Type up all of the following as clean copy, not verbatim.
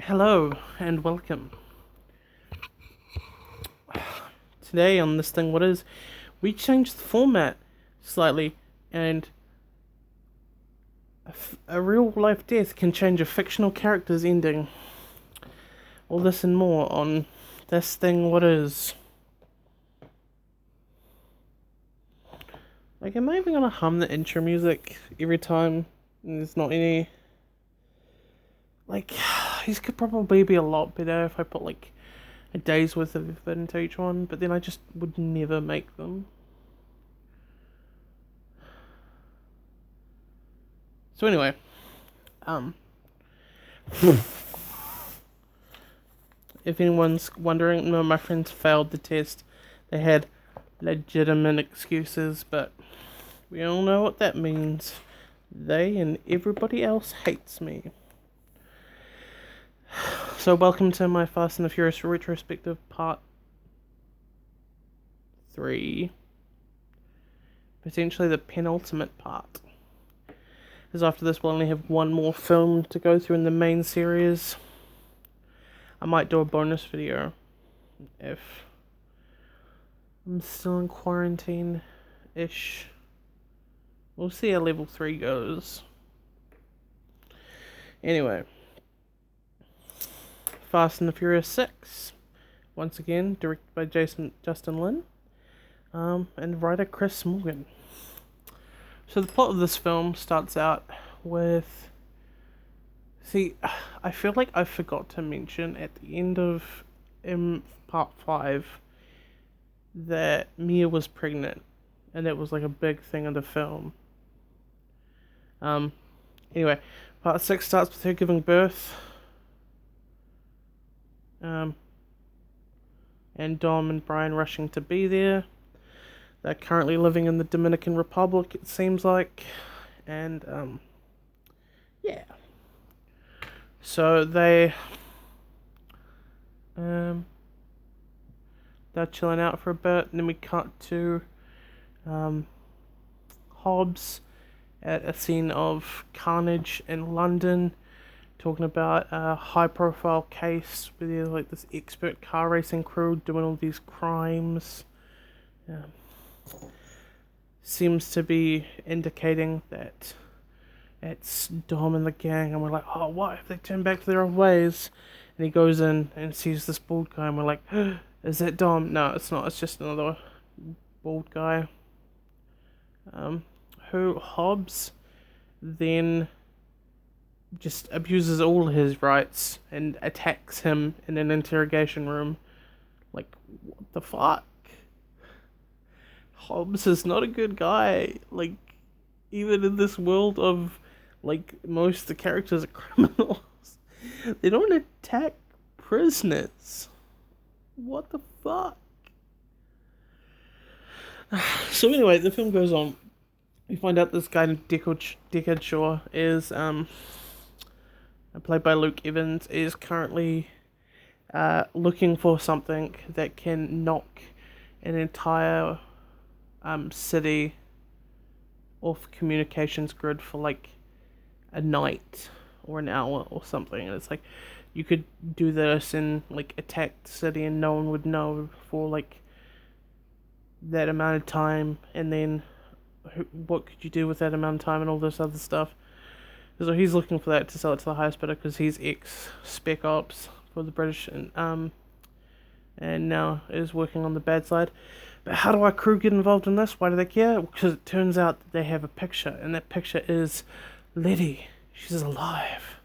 Hello and welcome. Today on this thing, we changed the format slightly, and a real life death can change a fictional character's ending. All this and more on this thing, what is. Like, am I even gonna hum the intro music every time? And there's not any. Like, these could probably be a lot better if I put like a day's worth of effort into each one, but then I just would never make them. So anyway, if anyone's wondering, no, my friends failed the test. They had legitimate excuses, but we all know what that means. They and everybody else hates me. So welcome to my Fast and the Furious retrospective part 3. Potentially the penultimate part. Because after this we'll only have one more film to go through in the main series. I might do a bonus video if I'm still in quarantine-ish. We'll see how level 3 goes. Anyway. Fast and the Furious 6. Once again, directed by Justin Lin. And writer Chris Morgan. So the plot of this film starts out with... See, I feel like I forgot to mention at the end of part 5 that Mia was pregnant. And it was like a big thing in the film. Anyway, part 6 starts with her giving birth. And Dom and Brian rushing to be there. They're currently living in the Dominican Republic, it seems like. And, yeah. So they're chilling out for a bit, and then we cut to, Hobbs at a scene of carnage in London, talking about a high-profile case with like this expert car racing crew doing all these crimes. Seems to be indicating that it's Dom and the gang, and we're like, oh, what if they turn back to their old ways? And he goes in and sees this bald guy, and we're like, is that Dom? No, it's not. It's just another bald guy. Who Hobbs then just abuses all his rights and attacks him in an interrogation room. Like, what the fuck? Hobbs is not a good guy. Like, even in this world of, like, most of the characters are criminals. They don't attack prisoners. What the fuck? So anyway, the film goes on. We find out this guy Deckard Shaw is, played by Luke Evans, is currently looking for something that can knock an entire city off communications grid for like a night or an hour or something. And it's like, you could do this and like attack the city and no one would know for like that amount of time, and then what could you do with that amount of time and all this other stuff. So he's looking for that to sell it to the highest bidder because he's ex-Spec Ops for the British and now is working on the bad side. But how do our crew get involved in this? Why do they care? Because it turns out that they have a picture, and that picture is Letty. She's alive.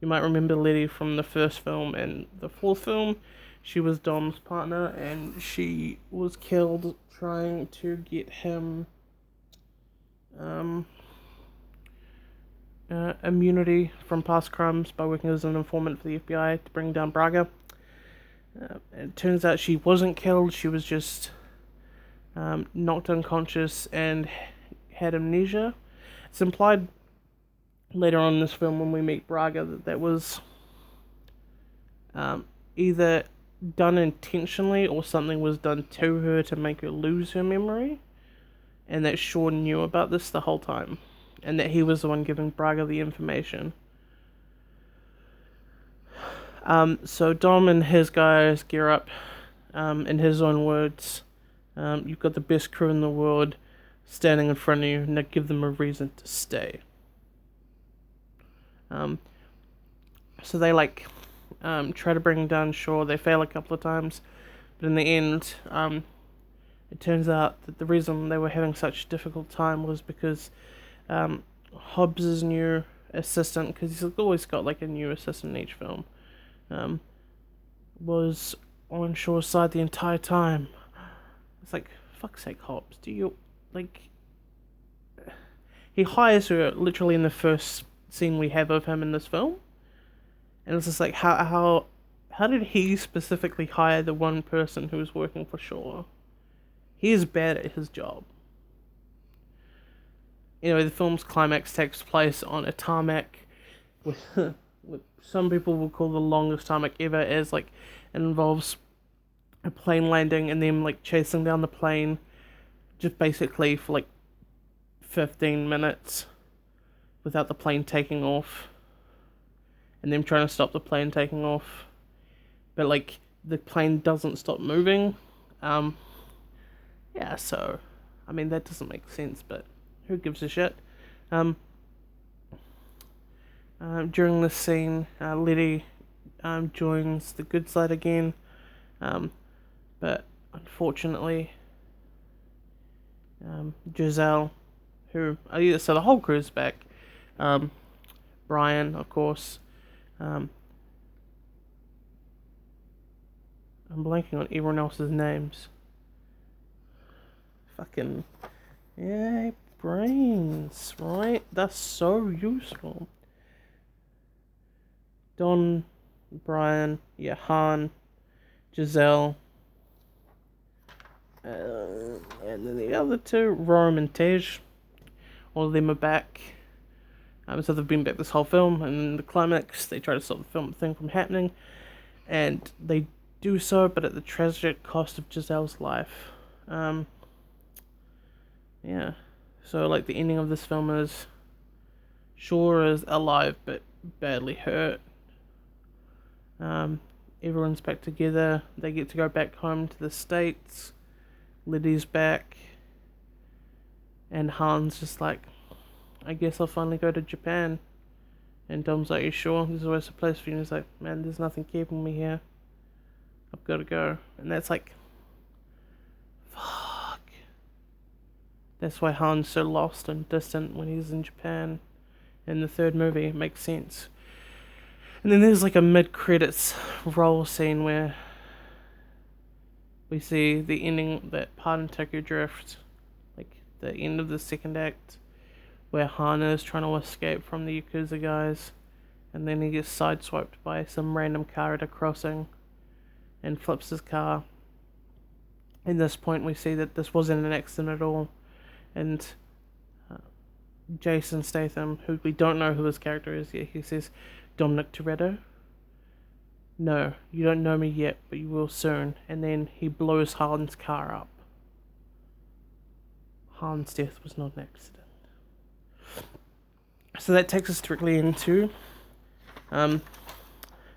You might remember Letty from the first film and the fourth film. She was Dom's partner, and she was killed trying to get him immunity from past crimes by working as an informant for the FBI to bring down Braga. It turns out she wasn't killed, she was just knocked unconscious and had amnesia. It's implied later on in this film when we meet Braga that was either done intentionally or something was done to her to make her lose her memory, and that Shaw knew about this the whole time, and that he was the one giving Braga the information. So Dom and his guys gear up. In his own words, you've got the best crew in the world standing in front of you. Now give them a reason to stay. So they try to bring him down shore. They fail a couple of times, but in the end, it turns out that the reason they were having such a difficult time was because Hobbs' new assistant, because he's always got like a new assistant in each film, was on shore's side the entire time. It's like, fuck's sake, Hobbs, do you, like... He hires her literally in the first scene we have of him in this film, and it's just like, how did he specifically hire the one person who was working for Shore? He is bad at his job. Anyway, the film's climax takes place on a tarmac with what some people will call the longest tarmac ever, as like it involves a plane landing and them like chasing down the plane just basically for like 15 minutes without the plane taking off, and them trying to stop the plane taking off, but like the plane doesn't stop moving. Yeah, so I mean that doesn't make sense, but who gives a shit? During this scene, Letty joins the good side again, but unfortunately, Giselle, so the whole crew's back. Brian, of course. I'm blanking on everyone else's names. Fucking, yeah, brains, right? That's so useful. Don, Brian, Han, Giselle, and then the other two, Rome and Tej. All of them are back. So they've been back this whole film, and in the climax, they try to stop the film thing from happening, and they do so, but at the tragic cost of Giselle's life. Yeah. So, like, the ending of this film is Shore is alive, but badly hurt. Everyone's back together. They get to go back home to the States. Liddy's back. And Han's just like, I guess I'll finally go to Japan. And Dom's like, you sure? There's always a place for you. And he's like, man, there's nothing keeping me here. I've got to go. And that's like, fuck. That's why Han's so lost and distant when he's in Japan. In the third movie, it makes sense. And then there's like a mid-credits roll scene where we see the ending, that part in Tokyo Drift, like the end of the second act, where Han is trying to escape from the Yakuza guys, and then he gets sideswiped by some random car at a crossing and flips his car. At this point we see that this wasn't an accident at all, and Jason Statham, who we don't know who his character is yet, he says, Dominic Toretto? No, you don't know me yet, but you will soon. And then he blows Han's car up. Han's death was not an accident. So that takes us directly into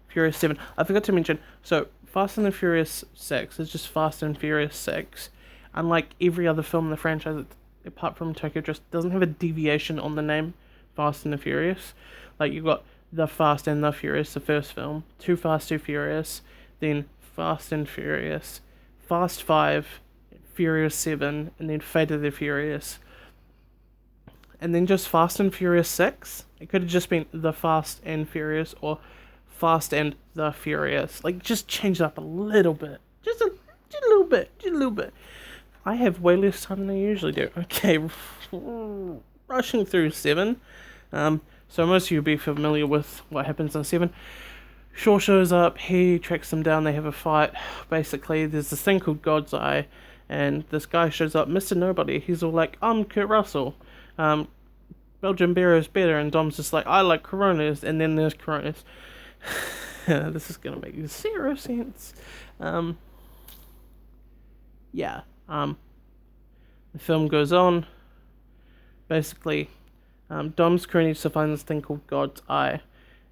Furious 7. I forgot to mention, so Fast and the Furious 6 is just Fast and Furious 6. Unlike every other film in the franchise, apart from Tokyo Drift, doesn't have a deviation on the name Fast and the Furious. Like, you've got The Fast and the Furious, the first film, Too Fast, Too Furious, then Fast and Furious, Fast 5, Furious 7, and then Fate of the Furious. And then just Fast and Furious 6. It could have just been The Fast and Furious, or Fast and the Furious. Like, just change it up a little bit. Just a little bit. I have way less time than I usually do. Okay, rushing through 7. So most of you will be familiar with what happens in 7. Shaw shows up, he tracks them down, they have a fight. Basically, there's this thing called God's Eye, and this guy shows up, Mr. Nobody. He's all like, I'm Kurt Russell. Belgian beer is better, and Dom's just like, I like Coronas, and then there's Coronas. This is gonna make zero sense. The film goes on. Basically, Dom's crew needs to find this thing called God's Eye.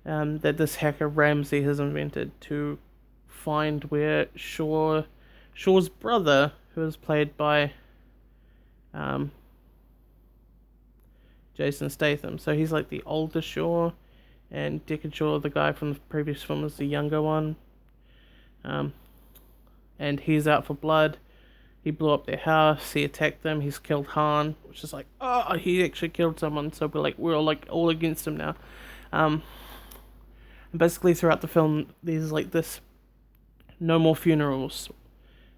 that this hacker Ramsey has invented to find where Shaw's brother, who is played by um, Jason Statham. So he's like the older Shaw, and Deckard Shaw, the guy from the previous film, is the younger one. And he's out for blood. He blew up their house. He attacked them. He's killed Han, which is like, oh, he actually killed someone. So we're all against him now. And basically throughout the film, there's like this no more funerals,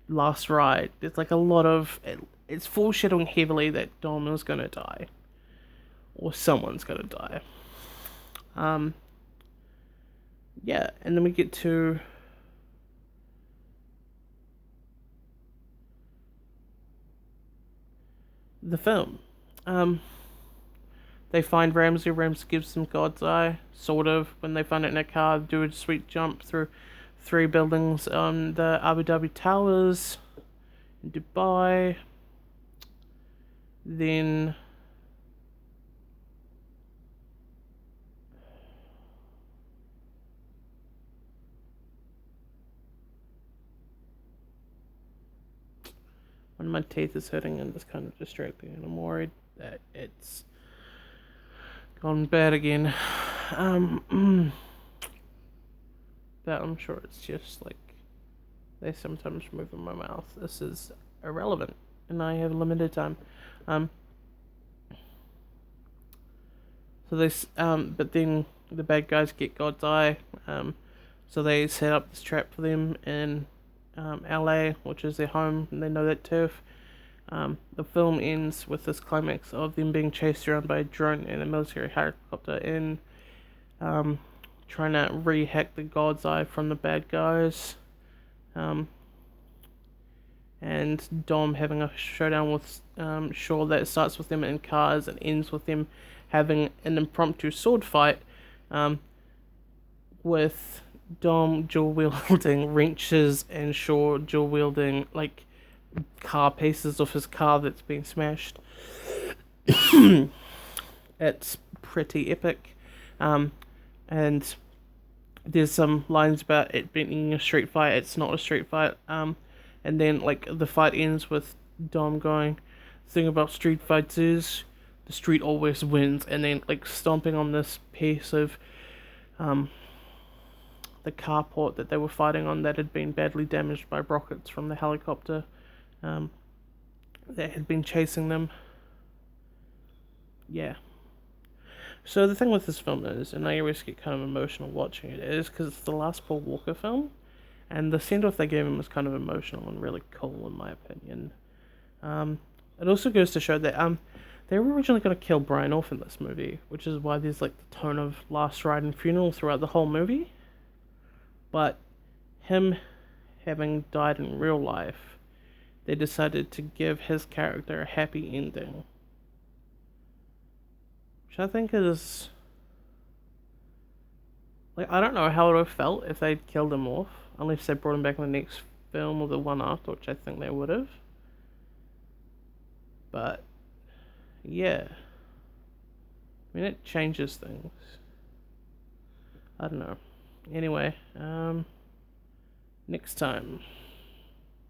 last ride. There's like a lot of it's foreshadowing heavily that Dom is gonna die, or someone's gonna die. Yeah, and then we get to the film. They find Ramsey. Ramsey gives them God's Eye, sort of. When they find it in a car, do a sweet jump through 3 buildings on the Abu Dhabi Towers in Dubai. Then when my teeth is hurting and it's kind of distracting, and I'm worried that it's gone bad again. But I'm sure it's just like they sometimes move in my mouth. This is irrelevant, and I have limited time. But then the bad guys get God's Eye. So they set up this trap for them in LA, which is their home, and they know that turf. The film ends with this climax of them being chased around by a drone and a military helicopter and trying to re-hack the God's Eye from the bad guys. And Dom having a showdown with Shaw that starts with them in cars and ends with them having an impromptu sword fight with Dom dual wielding wrenches and Shaw dual wielding like car pieces of his car that's been smashed. It's pretty epic. And there's some lines about it being a street fight. It's not a street fight. And then like the fight ends with Dom going, "The thing about street fights is the street always wins," and then like stomping on this piece of the carport that they were fighting on that had been badly damaged by rockets from the helicopter that had been chasing them. Yeah. So the thing with this film is, and I always get kind of emotional watching it, is because it's the last Paul Walker film, and the send-off they gave him was kind of emotional and really cool in my opinion. It also goes to show that they were originally going to kill Brian off in this movie, which is why there's like the tone of Last Ride and Funeral throughout the whole movie. But him having died in real life, they decided to give his character a happy ending. Which I think is... like, I don't know how it would have felt if they'd killed him off, unless they brought him back in the next film or the one after, which I think they would have. But, yeah. I mean, it changes things. I don't know. Anyway, next time.